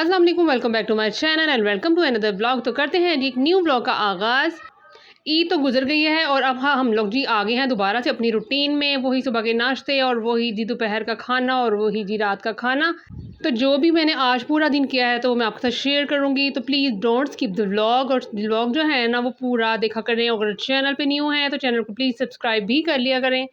अस्सलाम वालेकुम, welcome back to my channel and welcome to another blog. तो करते हैं जी एक न्यू ब्लॉग का आगाज़। ईद तो गुजर गई है और अब हाँ हम लोग जी आ गए हैं दोबारा से अपनी रूटीन में। वही सुबह के नाश्ते और वही जी दोपहर का खाना और वही जी रात का खाना। तो जो भी मैंने आज पूरा दिन किया है तो वो मैं आपके साथ शेयर करूँगी। तो please don't skip the vlog, और व्लॉग जो है ना वो पूरा देखा करें। अगर चैनल पे न्यू है तो चैनल को प्लीज़ सब्सक्राइब भी कर लिया करें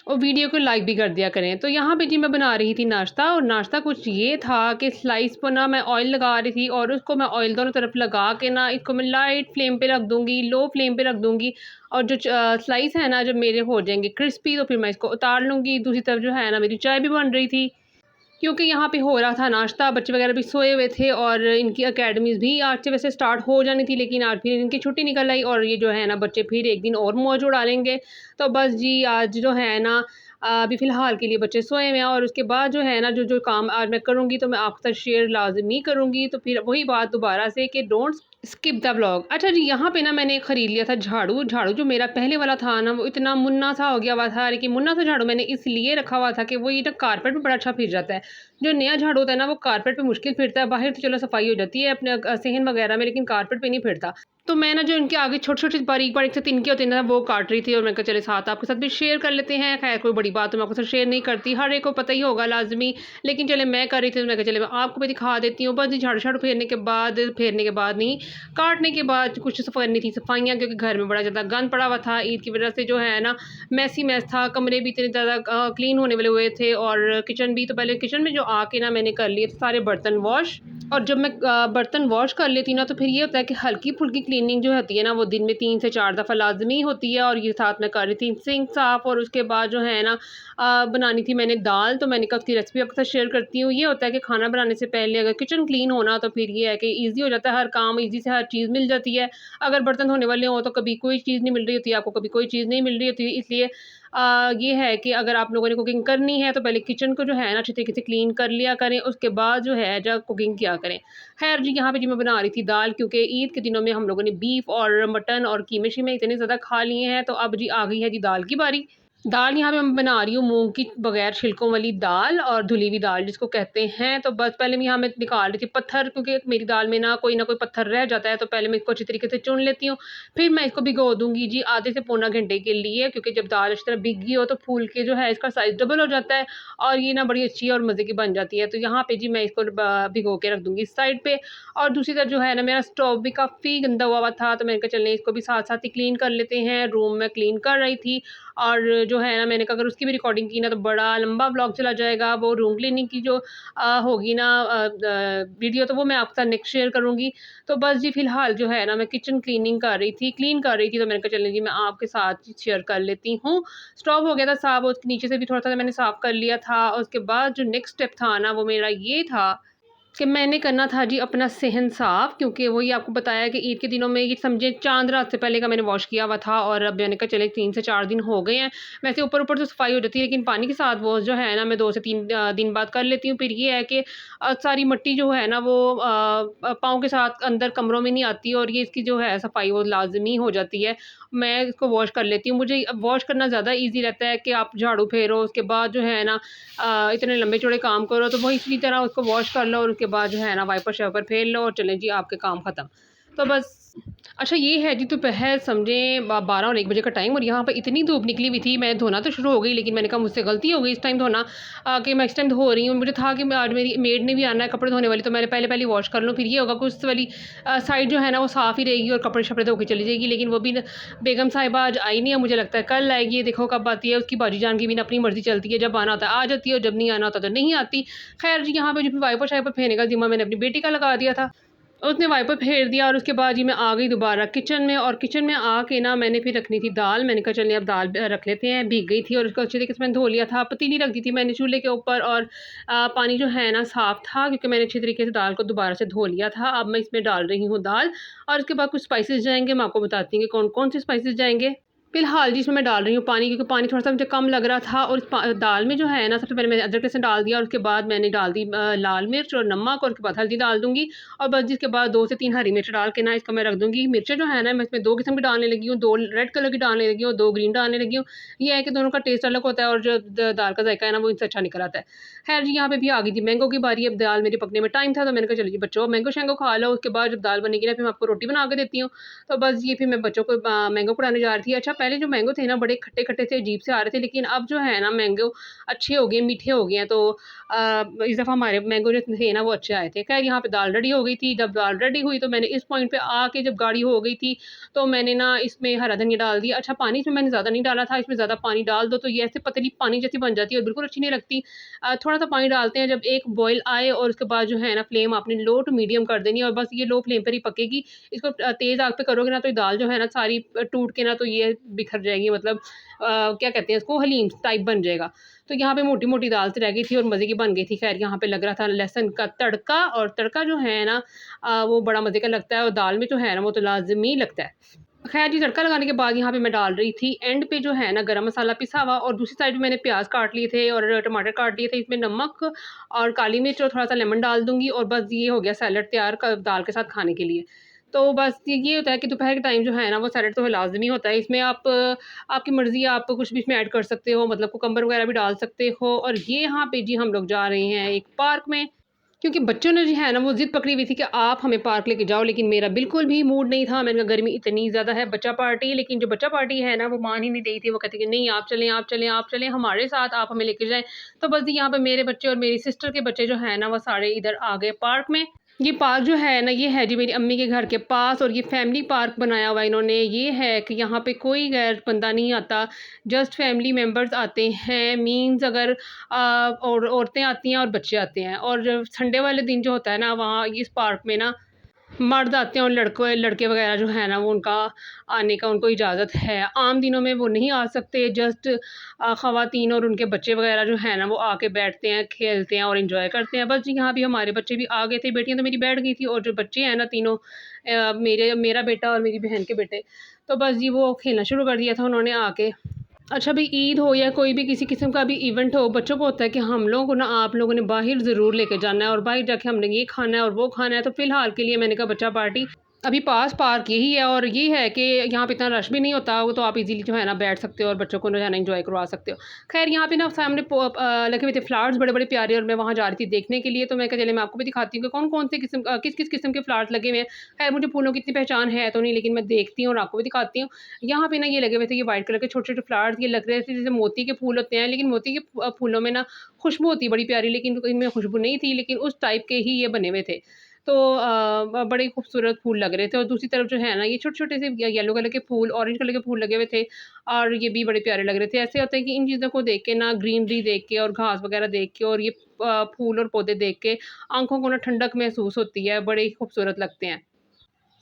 और वीडियो को लाइक भी कर दिया करें। तो यहाँ पे जी मैं बना रही थी नाश्ता, और नाश्ता कुछ ये था कि स्लाइस पर ना मैं ऑयल लगा रही थी और उसको मैं ऑयल दोनों तरफ लगा के ना इसको मैं लाइट फ्लेम पे रख दूँगी, लो फ्लेम पे रख दूँगी। और जो स्लाइस है ना जब मेरे हो जाएंगे क्रिस्पी तो फिर मैं इसको उतार लूँगी। दूसरी तरफ जो है ना मेरी चाय भी बन रही थी, क्योंकि यहाँ पे हो रहा था नाश्ता, बच्चे वगैरह भी सोए हुए थे और इनकी अकेडमीज़ भी आज से वैसे स्टार्ट हो जानी थी, लेकिन आज फिर इनकी छुट्टी निकल आई और ये जो है ना बच्चे फिर एक दिन और मौज उड़ा लेंगे। तो बस जी आज जो है ना अभी फ़िलहाल के लिए बच्चे सोए हुए हैं, और उसके बाद जो है ना जो जो काम आज मैं करूँगी तो मैं आपके साथ शेयर लाज़मी करूँगी। तो फिर वही बात दोबारा से कि डोंट स्किप द व्लॉग। अच्छा जी, यहाँ पे ना मैंने ख़रीद लिया था झाड़ू। झाड़ू जो मेरा पहले वाला था ना वो इतना मुन्ना सा हो गया हुआ था, लेकिन मुन्ना सा झाड़ू मैंने इसलिए रखा हुआ था कि वो ये ना कारपेट पे बड़ा अच्छा फिर जाता है। जो नया झाड़ू होता है ना वो कारपेट पे मुश्किल फिरता है। बाहर तो चलो सफाई हो जाती है अपने सहन वगैरह में, लेकिन कारपेट पे नहीं फिरता। तो मैं ना जो इनके आगे छोटे-छोटे बारीक-बारीक से तिनके होते हैं ना वो काट रही थी, और मैं कहा चले साथ आपके साथ भी शेयर कर लेते हैं। खैर कोई बड़ी बात तो मैं आपके साथ शेयर नहीं करती, हर एक को पता ही होगा लाज़मी, लेकिन चले मैं कर रही थी तो मैं कहा चले मैं आपको भी दिखा देती हूँ। बस जी झाड़ू-झाड़ू फेरने के बाद नहीं, काटने के बाद कुछ करनी थी सफाइयाँ, क्योंकि घर में बड़ा ज़्यादा गंद पड़ा हुआ था। ईद की वजह से जो है ना मैस था, कमरे भी इतने ज़्यादा क्लीन होने वाले हुए थे, और किचन भी। तो पहले किचन में जो आके ना मैंने कर लिए थे सारे बर्तन वॉश। और जब मैं बर्तन वॉश कर लेती ना तो फिर ये होता है कि हल्की-फुल्की क्लीनिंग जो होती है ना वो दिन में 3 से 4 दफ़ा लाज़मी होती है, और ये साथ में कर रही थी सिंक साफ़। और उसके बाद जो है ना बनानी थी मैंने दाल, तो मैंने कहा उसकी रेसिपी आपके साथ शेयर करती हूँ। ये होता है कि खाना बनाने से पहले अगर किचन क्लीन होना तो फिर ये है कि ईज़ी हो जाता है हर काम, ईज़ी से हर चीज़ मिल जाती है। अगर बर्तन धोने वाले हों तो कभी कोई चीज़ नहीं मिल रही होती है आपको, कभी कोई चीज़ नहीं मिल रही होती है। इसलिए ये है कि अगर आप लोगों ने कुकिंग करनी है तो पहले किचन को जो है ना अच्छे तरीके से क्लीन कर लिया करें, उसके बाद जो है जब कुकिंग किया करें। खैर जी यहाँ पे जी मैं बना रही थी दाल, क्योंकि ईद के दिनों में हम लोगों ने बीफ और मटन और कीमे-शीमे इतने ज़्यादा खा लिए हैं, तो अब जी आ गई है जी दाल की बारी। दाल यहाँ पे मैं बना रही हूँ मूँग की बगैर छिलकों वाली दाल, और धुली हुई दाल जिसको कहते हैं। तो बस पहले मैं यहाँ मैं निकाल रही थी पत्थर, क्योंकि मेरी दाल में ना कोई पत्थर रह जाता है, तो पहले मैं इसको अच्छी तरीके से चुन लेती हूँ। फिर मैं इसको भिगो दूँगी जी आधे से पौना घंटे के लिए, क्योंकि जब दाल अच्छी तरह भीग गई हो तो फूल के जो है इसका साइज़ डबल हो जाता है, और ये ना बड़ी अच्छी और मज़े की बन जाती है। तो यहाँ पे जी मैं इसको भिगो के रख दूँगी इस साइड पे। और दूसरी तरफ जो है ना मेरा स्टोव भी काफ़ी गंदा हुआ था, तो मैंने कहा चलें इसको भी साथ-साथ ही क्लीन कर लेते हैं। रूम में क्लीन कर रही थी, और जो है ना मैंने कहा अगर उसकी भी रिकॉर्डिंग की ना तो बड़ा लंबा व्लॉग चला जाएगा। वो रूम क्लीनिंग की जो होगी ना वीडियो, तो वो मैं आपके साथ नेक्स्ट शेयर करूँगी। तो बस जी फ़िलहाल जो है ना मैं किचन क्लीन कर रही थी, तो मैंने कहा चलें जी मैं आपके साथ शेयर कर लेती हूँ। स्टोव हो गया था साफ़, उसके नीचे से भी थोड़ा-सा मैंने साफ़ कर लिया था। उसके बाद जो नेक्स्ट स्टेप था ना वो मेरा ये था कि मैंने करना था जी अपना सेहन साफ़, क्योंकि वही आपको बताया कि ईद के दिनों में ये समझे चाँद रात से पहले का मैंने वॉश किया हुआ था, और अब मैंने कहा चले 3 से 4 दिन हो गए हैं। वैसे ऊपर-ऊपर तो सफाई हो जाती है, लेकिन पानी के साथ वॉश जो है ना मैं 2 से 3 दिन बाद कर लेती हूँ। फिर ये है कि सारी मिट्टी जो है ना वो पाँव के साथ अंदर कमरों में नहीं आती, और ये इसकी जो है सफाई वो लाज़मी हो जाती है। मैं इसको वॉश कर लेती हूँ। मुझे वॉश करना ज़्यादा ईज़ी रहता है कि आप झाड़ू फेरो, उसके बाद जो है ना इतने लंबे चौड़े काम करो, तो वो इसी तरह उसको वॉश कर लो, और उसके बाद जो है ना वाइपर-शाइपर फेर लो और चलें जी आपके काम ख़त्म। तो बस अच्छा ये है जी दोपहर समझें 12 और 1 बजे का टाइम, और यहाँ पे इतनी धूप निकली हुई थी। मैं धोना तो शुरू हो गई, लेकिन मैंने कहा मुझसे गलती हो गई इस टाइम धोना, कि मैं इस टाइम धो रही हूँ। मुझे था कि मैं आज मेरी मेड ने भी आना है कपड़े धोने वाली, तो मैंने पहले वॉश कर लूँ, फिर ये होगा कि उस वाली साइड जो है ना वो साफ़ ही रहेगी और कपड़े-शपड़े धो के चली जाएगी। लेकिन वो भी बेगम साहिबा आज आई नहीं है, मुझे लगता है कल आएगी। देखो कब आती है, उसकी बाजी जान की भी ना अपनी मर्ज़ी चलती है, जब आना होता है आ जाती है और जब नहीं आना होता तो नहीं आती। खैर जी यहाँ पे जो वाइपर-शाइपर फेरने का ज़िम्मा मैंने अपनी बेटी का लगा दिया था। उसने वाइपर फेर दिया, और उसके बाद जी मैं आ गई दोबारा किचन में, और किचन में आके ना मैंने फिर रखनी थी दाल। मैंने कहा चलिए अब दाल रख लेते हैं, भीग गई थी और उसको अच्छे तरीके से मैंने धो लिया था। पतीली रख दी थी मैंने चूल्हे के ऊपर, और पानी जो है ना साफ़ था, क्योंकि मैंने अच्छे तरीके से दाल को दोबारा से धो लिया था। अब मैं इसमें डाल रही हूँ दाल, और उसके बाद कुछ स्पाइसेस जाएँगे। मैं आपको बताती हूँ कि कौन-कौन से स्पाइसेस जाएँगे। फ़िलहाल जी इसमें मैं डाल रही हूँ पानी, क्योंकि पानी थोड़ा-सा मुझे कम लग रहा था। और इस दाल में जो है ना, सबसे पहले मैंने अदरक लहसुन डाल दिया और उसके बाद मैंने डाल दी लाल मिर्च और नमक, और उसके बाद हल्दी डाल दूँगी। और बस जिसके बाद 2 से 3 हरी मिर्च डाल के ना इसको मैं रख दूँगी। मिर्चें जो है ना, मैं इसमें 2 किस्म की डालने लगी हूँ, 2 रेड कलर की डालने लगी हूँ, 2 ग्रीन डालने लगी हूँ। ये है कि दोनों का टेस्ट अलग होता है और जो दाल का जायका है ना, वो इनसे अच्छा निकल आता है। खैर जी, यहाँ पे भी आ गई थी मैंगो की बारी। अब दाल मेरी पकने में टाइम था, तो मैंने कहा चलो जी बच्चों, मैंगो शैंगो खा लो, उसके बाद जब दाल बनेगी ना, फिर मैं आपको रोटी बना के देती हूँ। तो बस ये फिर मैं बच्चों को मैंगो खिलाने जा रही थी। अच्छा, पहले जो मैंगो थे ना, बड़े खट्टे-खट्टे से अजीब से आ रहे थे, लेकिन अब जो है ना, मैंगो अच्छे हो गए, मीठे हो गए हैं। तो इस दफ़ा हमारे मैंगो जो थे ना, वो अच्छे आए थे। खैर यहाँ पे दाल रेडी हो गई थी। जब दाल रेडी हुई तो मैंने इस पॉइंट पे आके, जब गाढ़ी हो गई थी, तो मैंने ना इसमें हरा धनिया डाल दिया। अच्छा, पानी इसमें मैंने ज़्यादा नहीं डाला था, इसमें ज़्यादा पानी डाल दो तो ये ऐसे पतली पानी जैसी बन जाती है और बिल्कुल अच्छी नहीं लगती। थोड़ा-सा पानी डालते हैं, जब एक बॉयल आए और उसके बाद जो है ना, फ्लेम आपने लो टू मीडियम कर देनी है और बस ये लो फ्लेम पर ही पकेगी। इसको तेज़ आग पे करोगे ना, तो ये दाल जो है ना, सारी टूट के ना, तो ये बिखर जाएगी, मतलब क्या कहते हैं इसको, हलीम टाइप बन जाएगा। तो यहाँ पे मोटी-मोटी दाल सी रह गई थी और मज़े की बन गई थी। ख़ैर यहाँ पे लग रहा था लहसुन का तड़का, और तड़का जो है ना, वो बड़ा मज़े का लगता है और दाल में जो है ना, वो तो लाज़मी लगता है। ख़ैर जी, तड़का लगाने के बाद यहाँ पे मैं डाल रही थी एंड पे जो है ना, गरम मसाला पिसा हुआ, और दूसरी साइड पे मैंने प्याज़ काट लिए थे और टमाटर काट लिए थे। इसमें नमक और काली मिर्च और थोड़ा-सा लेमन डाल दूँगी और बस ये हो गया सैलेड तैयार क दाल के साथ खाने के लिए। तो बस ये होता है कि दोपहर के टाइम जो है ना, वो सैलेड तो लाज़मी होता है। इसमें आप आपकी मर्ज़ी है, आप कुछ भी इसमें ऐड कर सकते हो, मतलब कुकम्बर वगैरह भी डाल सकते हो। और ये यहाँ पे जी हम लोग जा रहे हैं एक पार्क में, क्योंकि बच्चों ने जो है ना, वो ज़िद पकड़ी हुई थी कि आप हमें पार्क लेके जाओ, लेकिन मेरा बिल्कुल भी मूड नहीं था। मैंने कहा गर्मी इतनी ज़्यादा है, बच्चा पार्टी, लेकिन जो बच्चा पार्टी है ना, वो मान ही नहीं रही थी। वो कहती कि नहीं, आप चलें, आप चलें, आप चलें हमारे साथ, आप हमें लेके जाएँ। तो बस यहाँ पे मेरे बच्चे और मेरी सिस्टर के बच्चे जो हैं ना, वो सारे इधर आ गए पार्क में। ये पार्क जो है ना, ये है जी मेरी अम्मी के घर के पास, और ये फैमिली पार्क बनाया हुआ है इन्होंने। ये है कि यहाँ पे कोई गैर बंदा नहीं आता, जस्ट फैमिली मेंबर्स आते हैं। मीन्स अगर और औरतें आती हैं और बच्चे आते हैं, और संडे वाले दिन जो होता है ना, वहाँ इस पार्क में ना मर्द आते हैं और लड़के वगैरह जो है ना, वो उनका आने का उनको इजाज़त है। आम दिनों में वो नहीं आ सकते, जस्ट ख़वातीन और उनके बच्चे वगैरह जो है ना, वो आके बैठते हैं, खेलते हैं और एंजॉय करते हैं। बस जी यहाँ भी हमारे बच्चे भी आ गए थे, बेटियाँ तो मेरी बैठ गई थी, और जो बच्चे हैं ना तीनों, मेरा बेटा और मेरी बहन के बेटे, तो बस जी वो खेलना शुरू कर दिया था उन्होंने आके। अच्छा भाई, ईद हो या कोई भी किसी किस्म का भी इवेंट हो, बच्चों को होता है कि हम लोगों को ना, आप लोगों ने बाहर ज़रूर लेके जाना है और बाहर जाके हमने ये खाना है और वो खाना है। तो फ़िलहाल के लिए मैंने कहा बच्चा पार्टी, अभी पास पार्क यही है, और ये है कि यहाँ पे इतना रश भी नहीं होता, वो तो आप इजीली जो है ना बैठ सकते हो और बच्चों को जो है ना एंजॉय करवा सकते हो। खैर यहाँ पे ना सामने लगे हुए थे फ्लावर्स बड़े-बड़े प्यारे, और मैं वहाँ जा रही थी देखने के लिए। तो मैं कहा चलिए मैं आपको भी दिखाती हूँ कि कौन-कौन से किस-किस किस्म के फ्लावर्स लगे हुए हैं। खैर मुझे फूलों की इतनी पहचान है तो नहीं, लेकिन मैं देखती हूँ और आपको भी दिखाती हूँ। यहाँ पे ना ये लगे हुए थे, ये व्हाइट कलर के छोटे-छोटे फ्लावर्स, ये लग रहे थे जैसे मोती के फूल होते हैं, लेकिन मोती के फूलों में ना खुशबू होती है बड़ी प्यारी, लेकिन इनमें खुशबू नहीं थी, लेकिन उस टाइप के ही ये बने हुए थे। तो बड़े खूबसूरत फूल लग रहे थे, और दूसरी तरफ जो है ना, ये छोटे-छोटे से येलो कलर के फूल, ऑरेंज कलर के फूल लगे हुए थे, और ये भी बड़े प्यारे लग रहे थे। ऐसे होता है कि इन चीज़ों को देख के ना, ग्रीनरी देख के और घास वगैरह देख के और ये फूल और पौधे देख के आँखों को ना ठंडक महसूस होती है, बड़े ही खूबसूरत लगते हैं।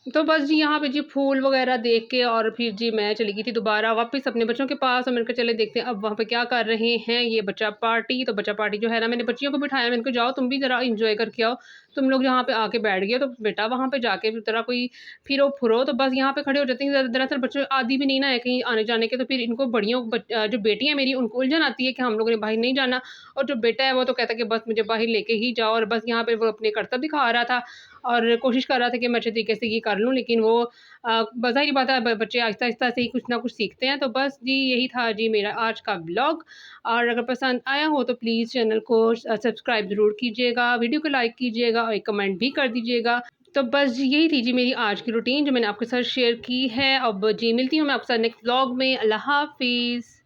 तो बस जी यहाँ पे जी फूल वगैरह देख के और फिर जी मैं चली गई थी दोबारा वापस अपने बच्चों के पास, और मैंने कहा चले देखते हैं अब वहाँ पे क्या कर रहे हैं ये बच्चा पार्टी। तो बच्चा पार्टी जो है ना, मैंने बच्चियों को बिठाया, मैंने कहा जाओ तुम भी ज़रा एंजॉय करके आओ। तुम लोग यहाँ पे आके बैठ गए, तो बेटा वहाँ पे जाके ज़रा कोई फिरो फुरो, तो बस यहाँ पे खड़े हो जाते हैं। दरअसल बच्चे आदि भी नहीं ना है कहीं आने जाने के, तो फिर इनको जो बेटी है मेरी, उनको उलझन आती है कि हम लोगों ने बाहर नहीं जाना, और जो बेटा है वो तो कहता है कि बस मुझे बाहर लेके ही जाओ। और बस यहाँ पे वो अपने करतब दिखा रहा था और कोशिश कर रहा था कि मैं अच्छे तरीके से ये कर लूँ, लेकिन वो ज़ाहिर बात है बच्चे आहिस्ता-आहिस्ता से ही कुछ ना कुछ सीखते हैं। तो बस जी यही था जी मेरा आज का व्लॉग, और अगर पसंद आया हो तो प्लीज़ चैनल को सब्सक्राइब ज़रूर कीजिएगा, वीडियो को लाइक कीजिएगा और एक कमेंट भी कर दीजिएगा। तो बस जी यही थी जी मेरी आज की रूटीन जो मैंने आपके साथ शेयर की है। अब जी मिलती हूँ मैं आपके साथ नेक्स्ट व्लॉग में। अल्लाह हाफ़िज़।